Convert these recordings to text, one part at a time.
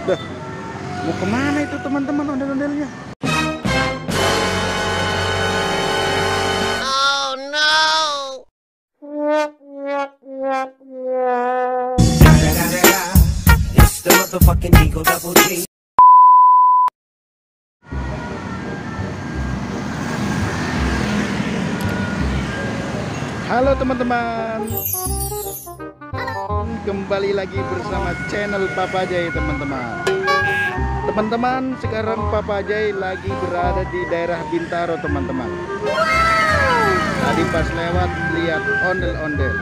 Dah, mau kemana itu teman-teman ondel-ondelnya? Oh no! It's the motherfucking Eagle Double G. Halo teman-teman, kembali lagi bersama channel Papa Jay teman-teman. Teman-teman, sekarang Papa Jay lagi berada di daerah Bintaro teman-teman. Tadi pas lewat lihat ondel-ondel,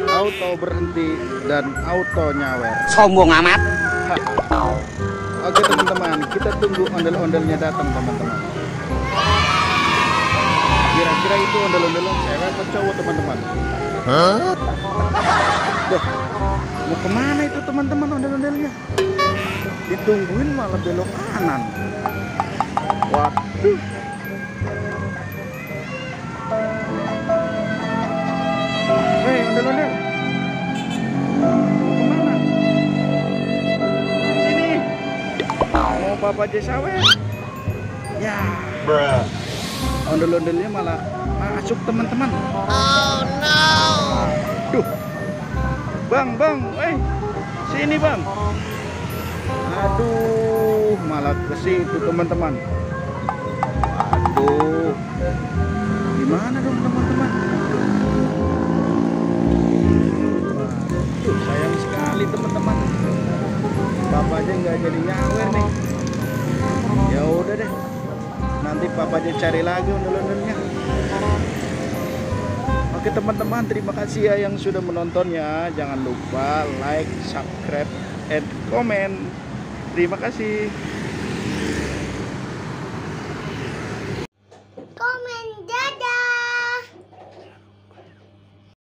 auto berhenti dan auto nyawer. Sombong amat. Oke teman-teman, kita tunggu ondel-ondelnya datang teman-teman. Kira-kira itu ondel-ondel cewek atau cowok teman-teman? Hah? Mau kemana itu teman-teman ondel-ondelnya? Ditungguin malah belok kanan. Waduh. Hei ondel-ondel, mau kemana? Sini. Mau Papa Jay sawer? Ya. Ondel-ondelnya malah masuk teman-teman. Oh no! Duh. Bang, sini bang. Aduh, malah ke situ teman-teman. Aduh, gimana dong teman-teman? Waduh, sayang sekali teman-teman. Papa aja nggak jadi nyawer nih. Ya udah deh, nanti Papa aja cari lagi ondel-ondelnya. Oke teman-teman, terima kasih ya yang sudah menontonnya. Jangan lupa like, subscribe, and comment. Terima kasih.